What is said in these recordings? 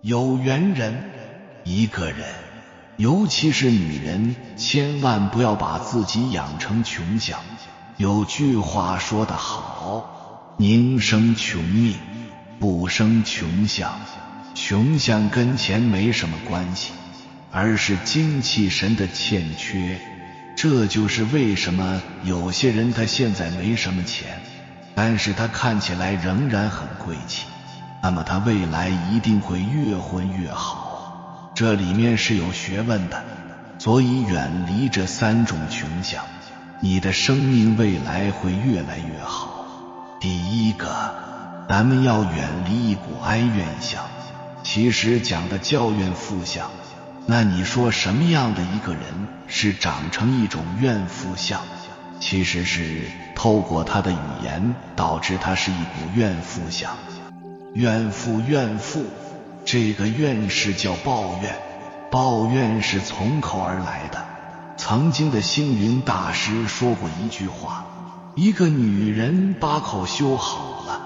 有缘人，一个人，尤其是女人，千万不要把自己养成穷相。有句话说得好，宁生穷命，不生穷相。穷相跟钱没什么关系，而是精气神的欠缺。这就是为什么有些人他现在没什么钱，但是他看起来仍然很贵气，那么他未来一定会越混越好。这里面是有学问的，所以远离这三种穷相，你的生命未来会越来越好。第一个，咱们要远离一股哀怨相，其实讲的教怨负相。那你说什么样的一个人是长成一种怨妇相？其实是透过他的语言导致他是一股怨妇相。怨妇，这个怨是叫抱怨，抱怨是从口而来的。曾经的星云大师说过一句话，一个女人把口修好了，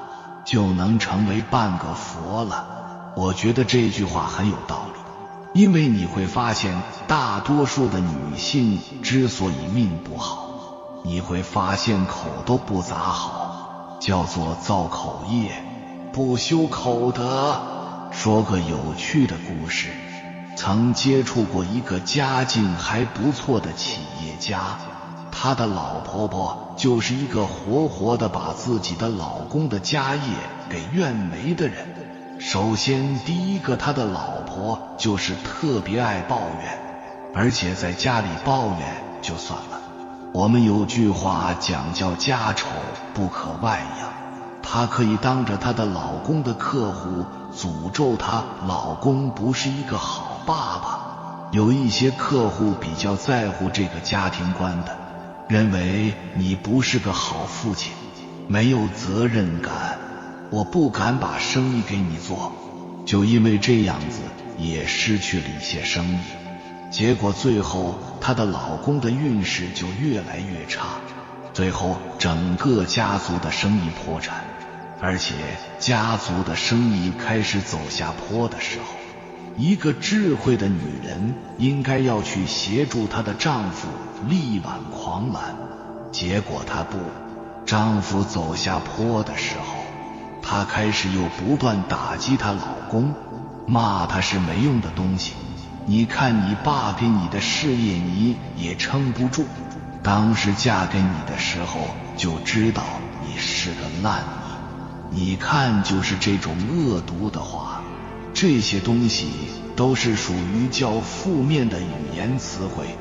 就能成为半个佛了。我觉得这句话很有道理，因为你会发现大多数的女性之所以命不好，你会发现口都不咋好，叫做造口业，不修口德。说个有趣的故事，曾接触过一个家境还不错的企业家，他的老婆婆就是一个活活的把自己的老公的家业给怨没的人。首先第一个，他的老婆就是特别爱抱怨，而且在家里抱怨就算了，我们有句话讲叫家丑不可外扬，她可以当着她的老公的客户诅咒她老公不是一个好爸爸。有一些客户比较在乎这个家庭观的，认为你不是个好父亲，没有责任感，我不敢把生意给你做，就因为这样子也失去了一些生意。结果最后她的老公的运势就越来越差，最后整个家族的生意破产，而且家族的生意开始走下坡的时候，一个智慧的女人应该要去协助她的丈夫力挽狂澜，结果她不，丈夫走下坡的时候，她开始又不断打击她老公，骂他是没用的东西，你看你爸给你的事业你也撑不住，当时嫁给你的时候就知道你是个烂泥。你看就是这种恶毒的话，这些东西都是属于较负面的语言词汇。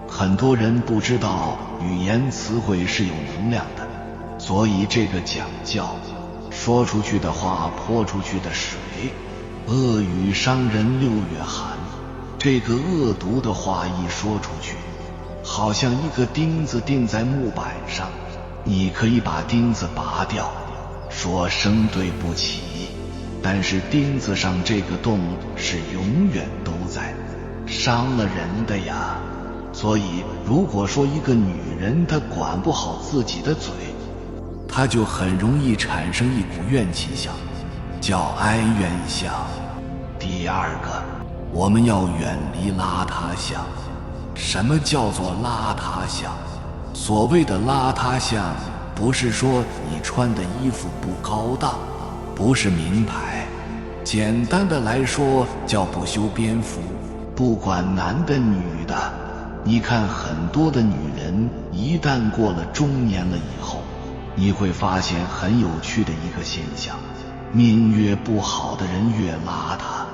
很多人不知道语言词汇是有能量的，所以这个讲教，说出去的话泼出去的水，恶语伤人六月寒。这个恶毒的话一说出去，好像一个钉子钉在木板上，你可以把钉子拔掉，说声对不起，但是钉子上这个洞是永远都在，伤了人的呀。所以如果说一个女人她管不好自己的嘴，她就很容易产生一股怨气相，叫哀怨相。第二个，我们要远离邋遢相。什么叫做邋遢相？所谓的邋遢相，不是说你穿的衣服不高档，不是名牌，简单的来说叫不修边幅。不管男的女的，你看很多的女人一旦过了中年了以后，你会发现很有趣的一个现象，命越不好的人越邋遢。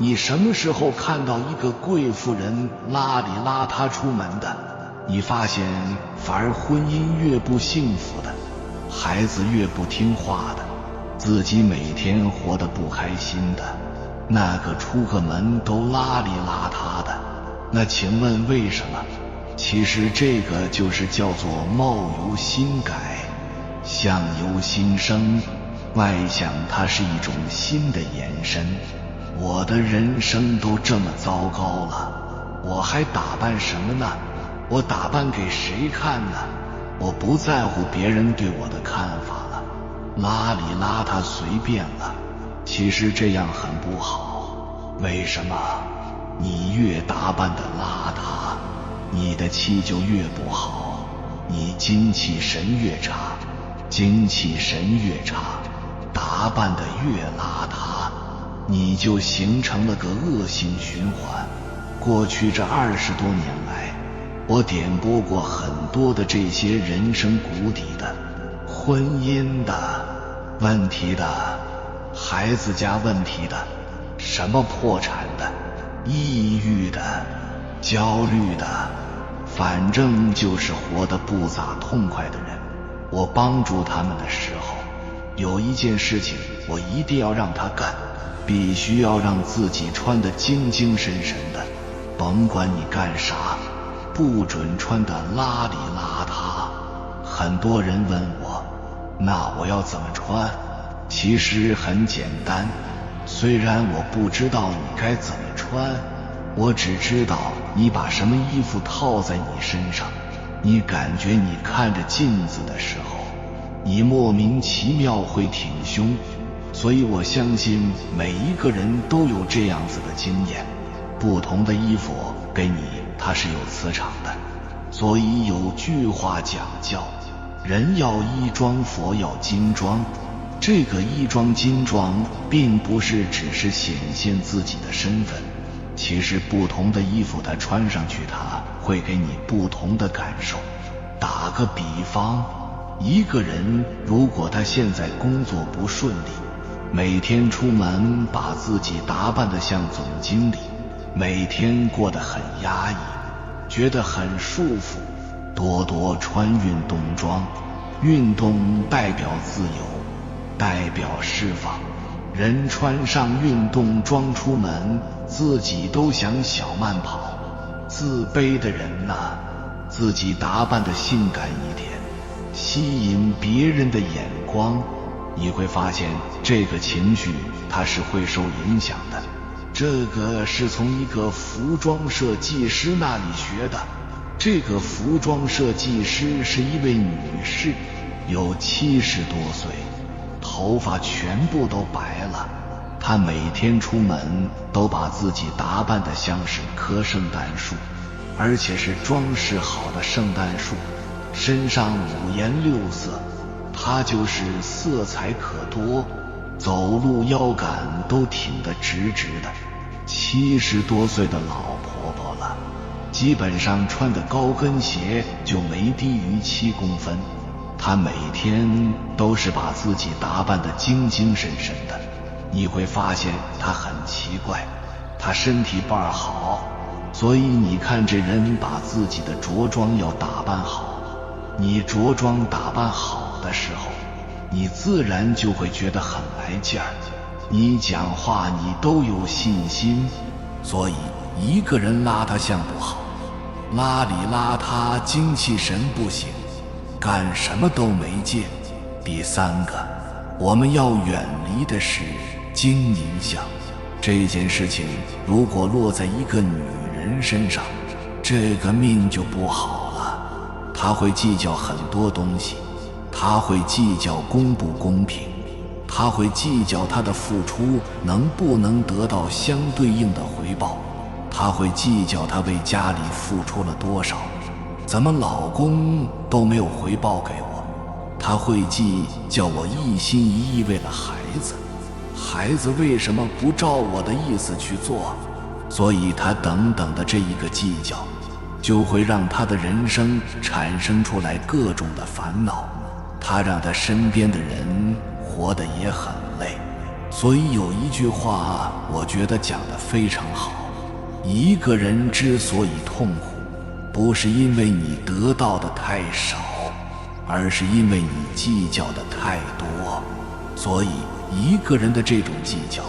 你什么时候看到一个贵妇人邋里邋遢出门的？你发现反而婚姻越不幸福的，孩子越不听话的，自己每天活得不开心的，那个出个门都邋里邋遢的，那请问为什么？其实这个就是叫做貌由心改，相由心生，外向它是一种心的延伸。我的人生都这么糟糕了，我还打扮什么呢？我打扮给谁看呢？我不在乎别人对我的看法了，邋里邋遢随便了。其实这样很不好，为什么你越打扮的邋遢，你的气就越不好？你精气神越差，精气神越差，打扮的越邋遢，你就形成了个恶性循环。过去这20多年来，我点拨过很多的这些人生谷底的、婚姻的问题的、孩子家问题的、什么破产的、抑郁的、焦虑的，反正就是活得不咋痛快的人。我帮助他们的时候，有一件事情我一定要让他干，必须要让自己穿得精精神神的，甭管你干啥，不准穿得邋里邋遢。很多人问我，那我要怎么穿？其实很简单，虽然我不知道你该怎么穿，我只知道你把什么衣服套在你身上，你感觉你看着镜子的时候，你莫名其妙会挺胸。所以我相信每一个人都有这样子的经验，不同的衣服给你，它是有磁场的。所以有句话讲叫人要衣装，佛要金装。这个衣装金装并不是只是显现自己的身份，其实不同的衣服它穿上去，它会给你不同的感受。打个比方，一个人如果他现在工作不顺利，每天出门把自己打扮得像总经理，每天过得很压抑，觉得很束缚，多多穿运动装。运动代表自由，代表释放。人穿上运动装出门，自己都想小慢跑。自卑的人呐，自己打扮得性感一点，吸引别人的眼光，你会发现这个情绪它是会受影响的。这个是从一个服装设计师那里学的。这个服装设计师是一位女士，有70多岁，头发全部都白了。她每天出门都把自己打扮得像是棵圣诞树，而且是装饰好的圣诞树，身上五颜六色，她就是色彩可多，走路腰杆都挺得直直的。70多岁的老婆婆了，基本上穿的高跟鞋就没低于7公分。她每天都是把自己打扮得精精神神的，你会发现她很奇怪。她身体倍好，所以你看这人把自己的着装要打扮好，你着装打扮好的时候，你自然就会觉得很来劲儿，你讲话你都有信心。所以一个人邋遢相不好，邋里邋遢精气神不行，干什么都没劲。第3个，我们要远离的是精明相。这件事情如果落在一个女人身上，这个命就不好了。她会计较很多东西，她会计较公不公平，她会计较她的付出能不能得到相对应的回报，她会计较她为家里付出了多少，怎么老公都没有回报给我。她会计较我一心一意为了孩子，孩子为什么不照我的意思去做。所以她等等的这一个计较，就会让她的人生产生出来各种的烦恼，她让她身边的人活得也很累。所以有一句话我觉得讲得非常好，一个人之所以痛苦，不是因为你得到的太少，而是因为你计较的太多。所以一个人的这种计较，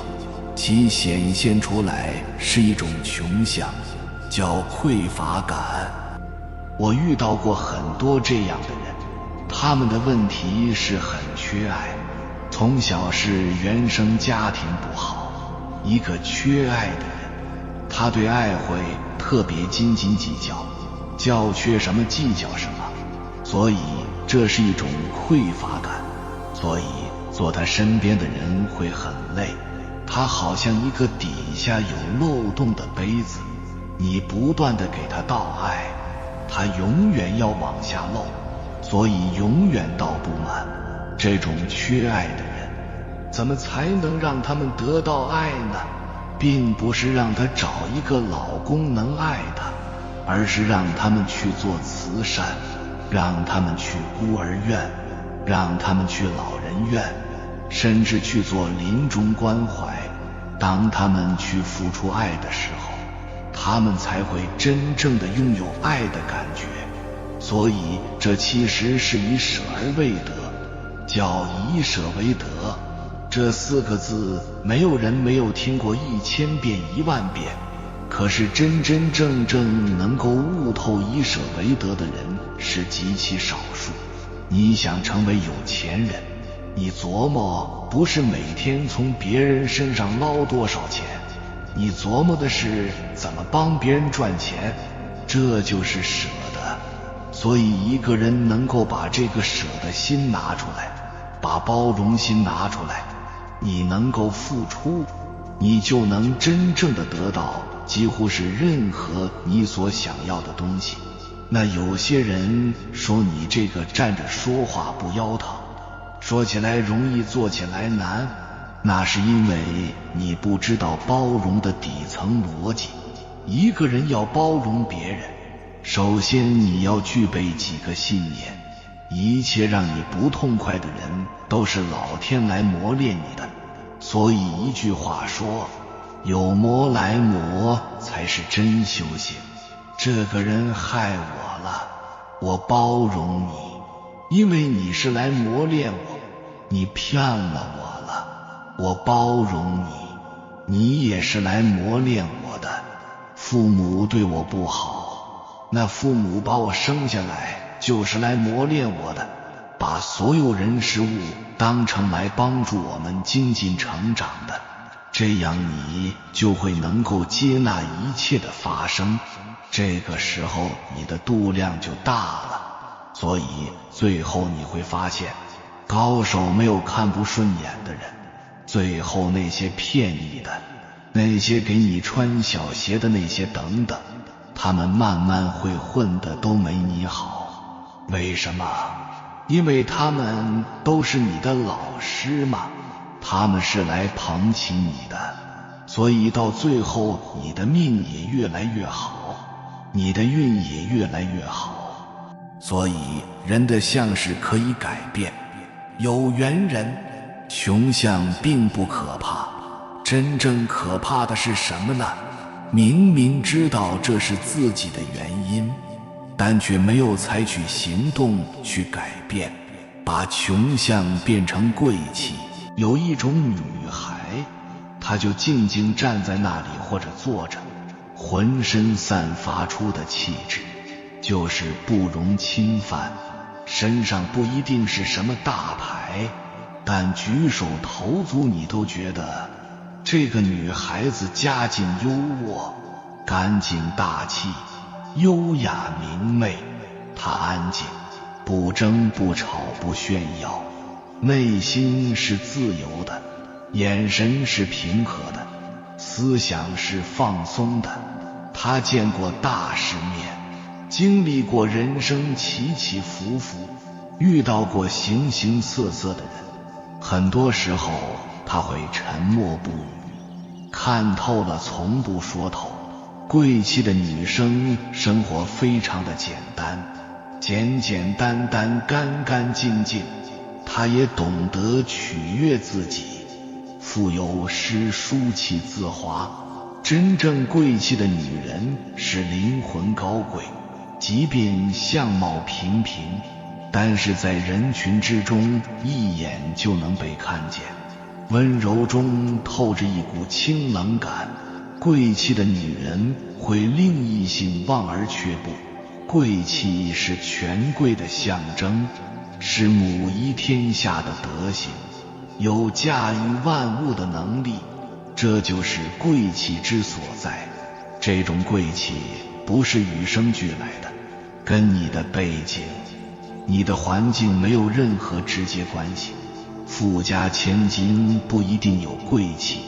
其显现出来是一种穷相，叫匮乏感。我遇到过很多这样的人，他们的问题是很缺爱，从小是原生家庭不好。一个缺爱的人，他对爱会特别斤斤计较，较缺什么计较什么，所以这是一种匮乏感。所以做他身边的人会很累，它好像一个底下有漏洞的杯子，你不断地给它倒爱，它永远要往下漏，所以永远倒不满。这种缺爱的人，怎么才能让他们得到爱呢？并不是让他找一个老公能爱他，而是让他们去做慈善，让他们去孤儿院，让他们去老人院，甚至去做临终关怀。当他们去付出爱的时候，他们才会真正的拥有爱的感觉。所以这其实是以舍而为得，叫以舍为得。这4个字没有人没有听过1000遍10000遍，可是真真正正能够悟透以舍为得的人是极其少数。你想成为有钱人，你琢磨不是每天从别人身上捞多少钱，你琢磨的是怎么帮别人赚钱，这就是舍的。所以一个人能够把这个舍的心拿出来，把包容心拿出来，你能够付出，你就能真正的得到几乎是任何你所想要的东西。那有些人说你这个站着说话不腰疼，说起来容易做起来难，那是因为你不知道包容的底层逻辑。一个人要包容别人，首先你要具备几个信念，一切让你不痛快的人都是老天来磨练你的。所以一句话说，有磨来磨才是真修行。这个人害我了，我包容你，因为你是来磨练我。你骗了我了，我包容你，你也是来磨练我的。父母对我不好，那父母把我生下来就是来磨练我的，把所有人事物当成来帮助我们精进成长的，这样你就会能够接纳一切的发生，这个时候你的度量就大了。所以最后你会发现，高手没有看不顺眼的人，最后那些骗你的，那些给你穿小鞋的那些等等，他们慢慢会混得都没你好。为什么？因为他们都是你的老师嘛，他们是来捧起你的，所以到最后你的命也越来越好，你的运也越来越好。所以人的相是可以改变，有缘人，穷相并不可怕，真正可怕的是什么呢？明明知道这是自己的原因，但却没有采取行动去改变，把穷相变成贵气。有一种女孩，她就静静站在那里或者坐着，浑身散发出的气质就是不容侵犯，身上不一定是什么大牌，但举手投足你都觉得这个女孩子家境优渥，干净大气，优雅明媚。她安静，不争不吵不炫耀，内心是自由的，眼神是平和的，思想是放松的。她见过大世面，经历过人生起起伏伏，遇到过形形色色的人，很多时候她会沉默不语，看透了从不说透。贵气的女生生活非常的简单，简简单单，干干净净。她也懂得取悦自己，富有诗书气自华。真正贵气的女人是灵魂高贵，即便相貌平平，但是在人群之中一眼就能被看见，温柔中透着一股清冷感。贵气的女人会令异性望而却步，贵气是权贵的象征，是母仪天下的德行，有驾驭万物的能力，这就是贵气之所在。这种贵气不是与生俱来的，跟你的背景、你的环境没有任何直接关系。富家千金不一定有贵气，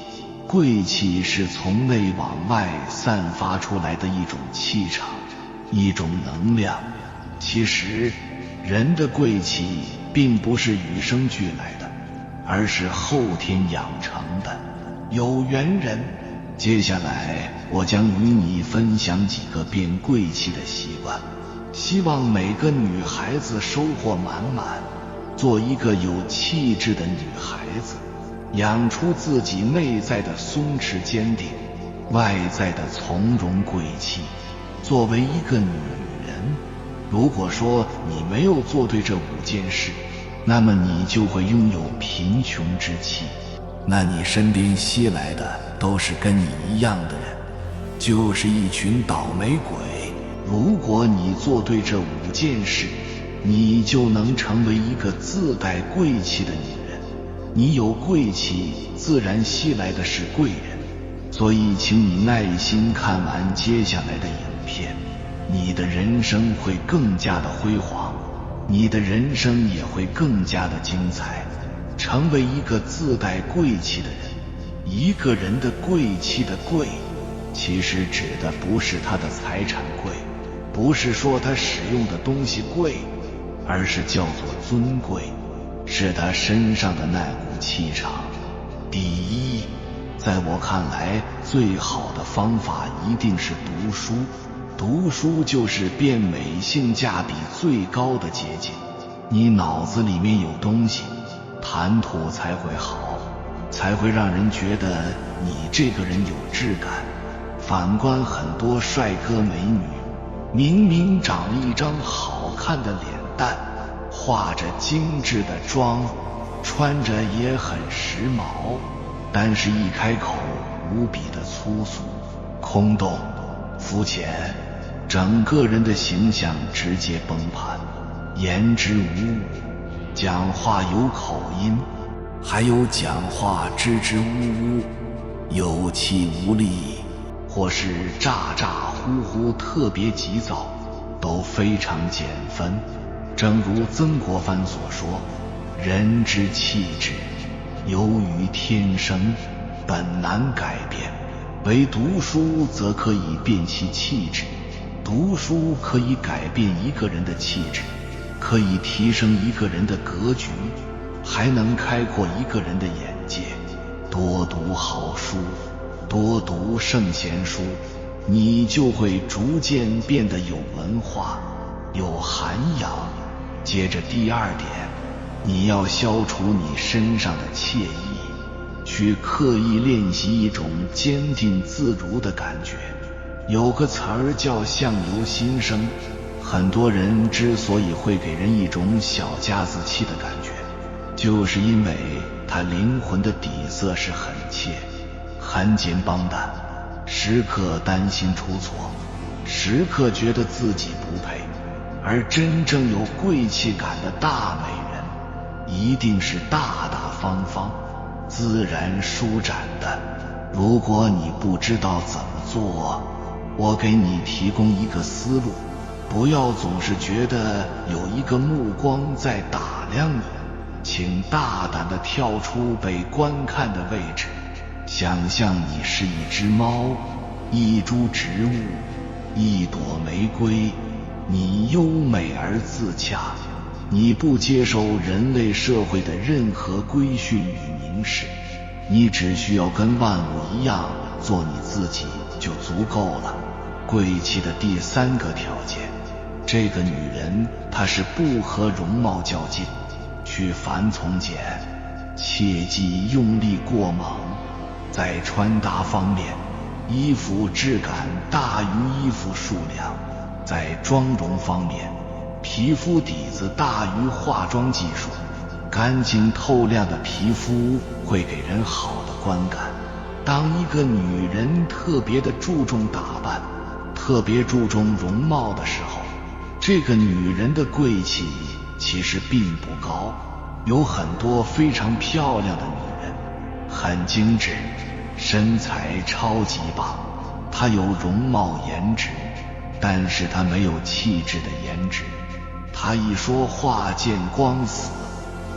贵气是从内往外散发出来的一种气场，一种能量。其实人的贵气并不是与生俱来的，而是后天养成的。有缘人，接下来我将与你分享几个变贵气的习惯，希望每个女孩子收获满满，做一个有气质的女孩子，养出自己内在的松弛坚定，外在的从容贵气。作为一个女人，如果说你没有做对这5件事，那么你就会拥有贫穷之气，那你身边吸来的都是跟你一样的人，就是一群倒霉鬼。如果你做对这5件事，你就能成为一个自带贵气的女人。你有贵气，自然吸来的是贵人。所以请你耐心看完接下来的影片，你的人生会更加的辉煌，你的人生也会更加的精彩。成为一个自带贵气的人。一个人的贵气的贵，其实指的不是他的财产贵，不是说他使用的东西贵，而是叫做尊贵，是他身上的那股气场。第一，在我看来，最好的方法一定是读书。读书就是变美性价比最高的捷径。你脑子里面有东西，谈吐才会好，才会让人觉得你这个人有质感。反观很多帅哥美女，明明长了一张好看的脸蛋，化着精致的妆，穿着也很时髦，但是一开口无比的粗俗、空洞、肤浅，整个人的形象直接崩盘。言之无物，讲话有口音，还有讲话支支吾吾，有气无力，或是咋咋呼呼，特别急躁，都非常减分。正如曾国藩所说，人之气质由于天生，本难改变，唯读书则可以变其气质。读书可以改变一个人的气质，可以提升一个人的格局，还能开阔一个人的眼界。多读好书，多读圣贤书，你就会逐渐变得有文化，有涵养。接着第2点，你要消除你身上的惬意，去刻意练习一种坚定自如的感觉。有个词儿叫相由心生，很多人之所以会给人一种小家子气的感觉，就是因为他灵魂的底色是很怯、很紧绷的，时刻担心出错，时刻觉得自己不配。而真正有贵气感的大美人，一定是大大方方、自然舒展的。如果你不知道怎么做，我给你提供一个思路，不要总是觉得有一个目光在打量你，请大胆地跳出被观看的位置，想象你是一只猫，一株植物，一朵玫瑰，你优美而自洽，你不接受人类社会的任何规训与凝视，你只需要跟万物一样做你自己就足够了。贵气的第3个条件，这个女人她是不和容貌较劲，去繁从简，切忌用力过猛。在穿搭方面，衣服质感大于衣服数量；在妆容方面，皮肤底子大于化妆技术。干净透亮的皮肤会给人好的观感。当一个女人特别的注重打扮，特别注重容貌的时候，这个女人的贵气其实并不高。有很多非常漂亮的女人，很精致，身材超级棒，她有容貌颜值，但是她没有气质的颜值。她一说话见光死。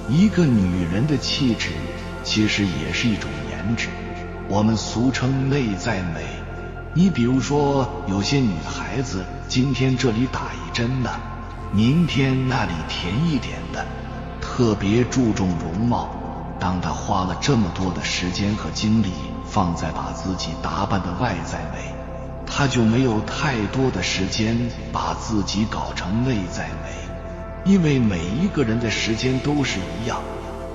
一个女人的气质其实也是一种颜值，我们俗称内在美。你比如说，有些女孩子今天这里打一针的，明天那里填一点的，特别注重容貌。当她花了这么多的时间和精力放在把自己打扮的外在美，她就没有太多的时间把自己搞成内在美。因为每一个人的时间都是一样，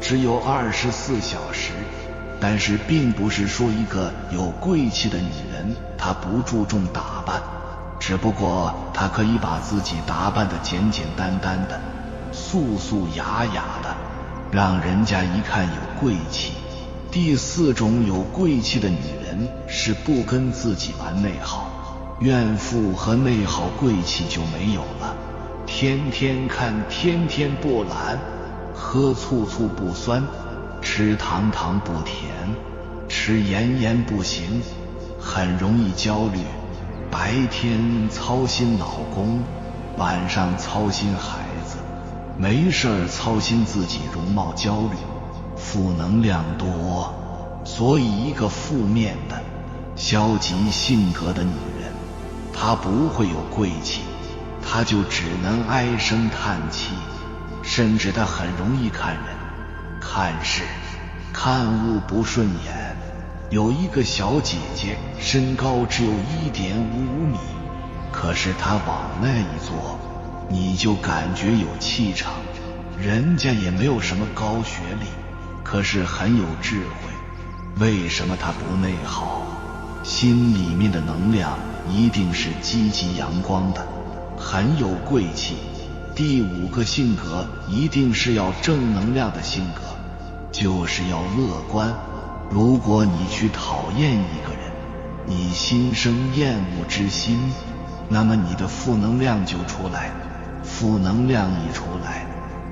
只有24小时。但是并不是说一个有贵气的女人她不注重打扮，只不过她可以把自己打扮得简简单单的，素素雅雅的，让人家一看有贵气。第4种有贵气的女人是不跟自己玩内耗，怨妇和内耗贵气就没有了。天天看天天不懒，喝醋醋不酸，吃糖糖不甜，吃盐盐不行，很容易焦虑。白天操心老公，晚上操心孩子，没事儿操心自己容貌焦虑，负能量多。所以一个负面的消极性格的女人，她不会有贵气，她就只能唉声叹气，甚至她很容易看人看事看物不顺眼。有一个小姐姐身高只有1.55米，可是她往那一坐，你就感觉有气场。人家也没有什么高学历，可是很有智慧。为什么她不内耗？心里面的能量一定是积极阳光的，很有贵气。第5个性格一定是要正能量的性格，就是要乐观。如果你去讨厌一个人，你心生厌恶之心，那么你的负能量就出来，负能量一出来，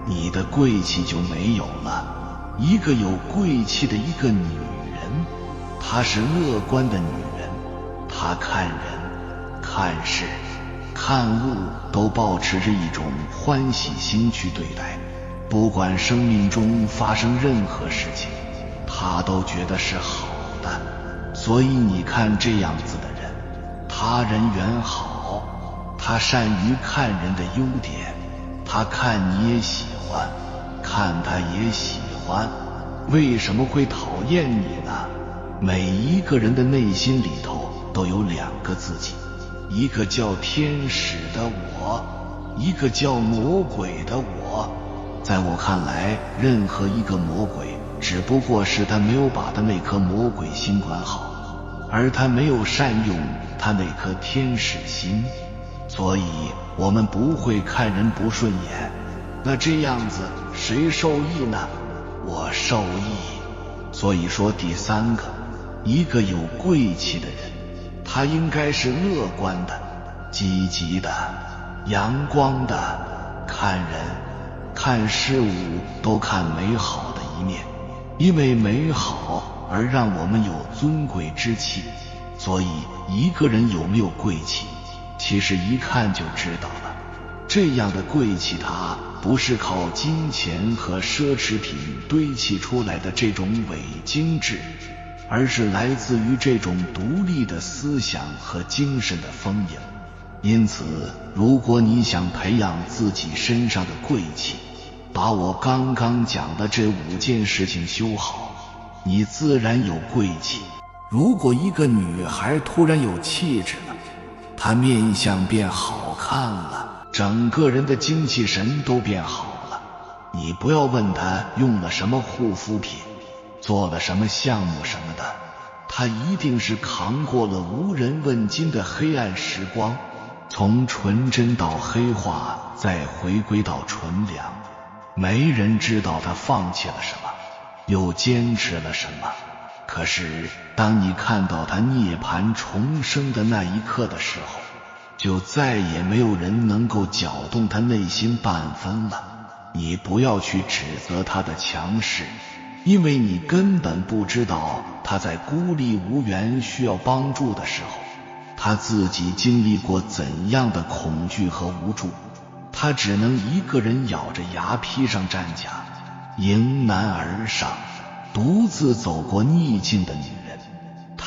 你的贵气就没有了。一个有贵气的一个女人，她是乐观的女人，她看人看事看物都保持着一种欢喜心去对待，不管生命中发生任何事情，他都觉得是好的。所以你看这样子的人，他人缘好，他善于看人的优点，他看你也喜欢，看他也喜欢。为什么会讨厌你呢？每一个人的内心里头都有2个自己，一个叫天使的我，一个叫魔鬼的我。在我看来，任何一个魔鬼只不过是他没有把他那颗魔鬼心管好，而他没有善用他那颗天使心。所以我们不会看人不顺眼。那这样子谁受益呢？我受益。所以说第3个，一个有贵气的人，他应该是乐观的、积极的、阳光的，看人看事物都看美好的一面，因为美好而让我们有尊贵之气。所以一个人有没有贵气，其实一看就知道了。这样的贵气，它不是靠金钱和奢侈品堆砌出来的这种伪精致，而是来自于这种独立的思想和精神的丰盈。因此，如果你想培养自己身上的贵气，把我刚刚讲的这5件事情修好，你自然有贵气。如果一个女孩突然有气质了，她面相变好看了，整个人的精气神都变好了，你不要问她用了什么护肤品，做了什么项目什么的，她一定是扛过了无人问津的黑暗时光，从纯真到黑化，再回归到纯良。没人知道她放弃了什么，又坚持了什么。可是当你看到她涅槃重生的那一刻的时候，就再也没有人能够搅动她内心半分了。你不要去指责她的强势，因为你根本不知道她在孤立无援需要帮助的时候，她自己经历过怎样的恐惧和无助。她只能一个人咬着牙披上战甲，迎难而上，独自走过逆境的女人，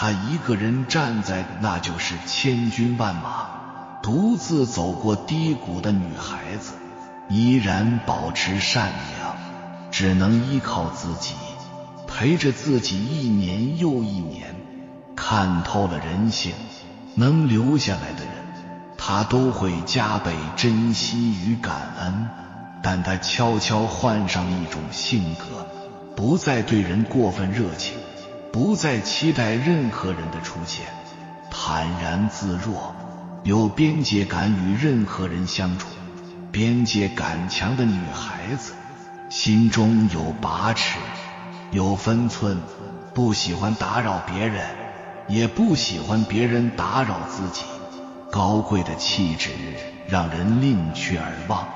他一个人站在，那就是千军万马，独自走过低谷的女孩子，依然保持善良，只能依靠自己，陪着自己一年又一年，看透了人性，能留下来的人，他都会加倍珍惜与感恩。但他悄悄换上了一种性格，不再对人过分热情，不再期待任何人的出现，坦然自若，有边界感与任何人相处。边界感强的女孩子，心中有把尺，有分寸，不喜欢打扰别人，也不喜欢别人打扰自己。高贵的气质让人另去而望。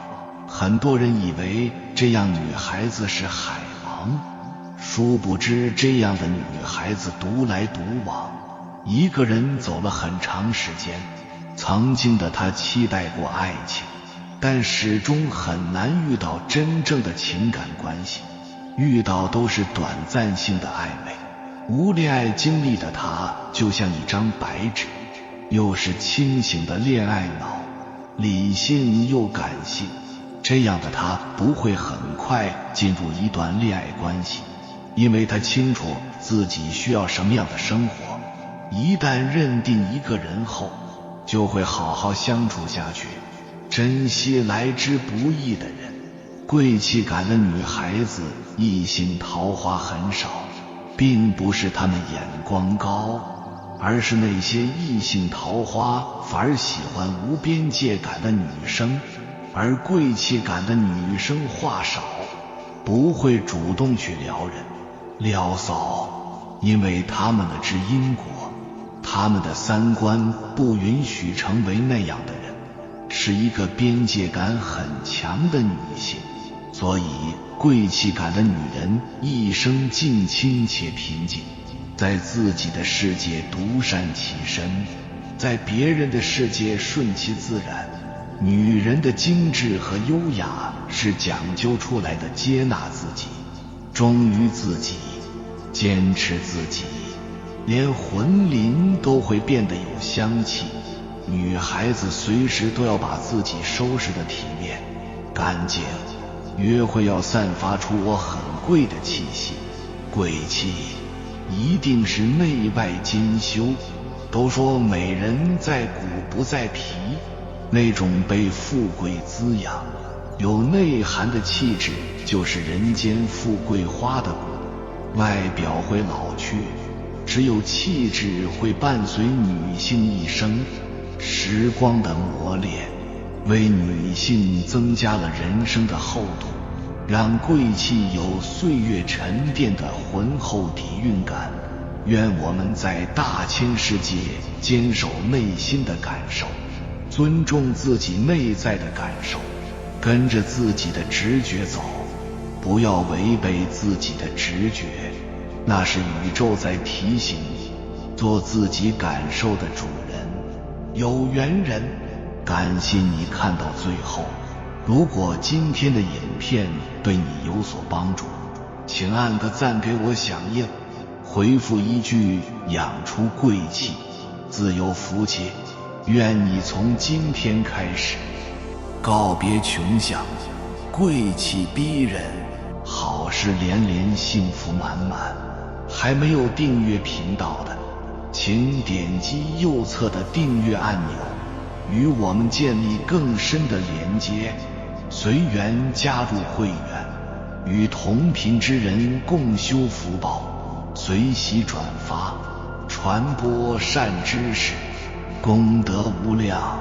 很多人以为这样女孩子是海王，殊不知这样的女孩子独来独往，一个人走了很长时间。曾经的她期待过爱情，但始终很难遇到真正的情感关系，遇到都是短暂性的暧昧。无恋爱经历的她就像一张白纸，又是清醒的恋爱脑，理性又感性。这样的她不会很快进入一段恋爱关系，因为她清楚自己需要什么样的生活。一旦认定一个人后，就会好好相处下去，珍惜来之不易的人。贵气感的女孩子异性桃花很少，并不是她们眼光高，而是那些异性桃花反而喜欢无边界感的女生。而贵气感的女生话少，不会主动去撩人撩骚，因为她们的知因果，她们的三观不允许成为那样的人，是一个边界感很强的女性。所以贵气感的女人一生静清且平静，在自己的世界独善其身，在别人的世界顺其自然。女人的精致和优雅是讲究出来的，接纳自己，忠于自己，坚持自己，连魂灵都会变得有香气。女孩子随时都要把自己收拾得体面干净，约会要散发出我很贵的气息。贵气一定是内外兼修。都说美人在骨不在皮，那种被富贵滋养有内涵的气质，就是人间富贵花的骨。外表会老去，只有气质会伴随女性一生。时光的磨练为女性增加了人生的厚度，让贵气有岁月沉淀的浑厚底蕴感。愿我们在大千世界坚守内心的感受，尊重自己内在的感受，跟着自己的直觉走，不要违背自己的直觉，那是宇宙在提醒你，做自己感受的主人。有缘人，感谢你看到最后。如果今天的影片对你有所帮助，请按个赞给我响应，回复一句养出贵气，自有福气。愿你从今天开始告别穷相，贵气逼人，好事连连，幸福满满。还没有订阅频道的，请点击右侧的订阅按钮，与我们建立更深的连接。随缘加入会员，与同频之人共修福报，随喜转发，传播善知识，功德无量。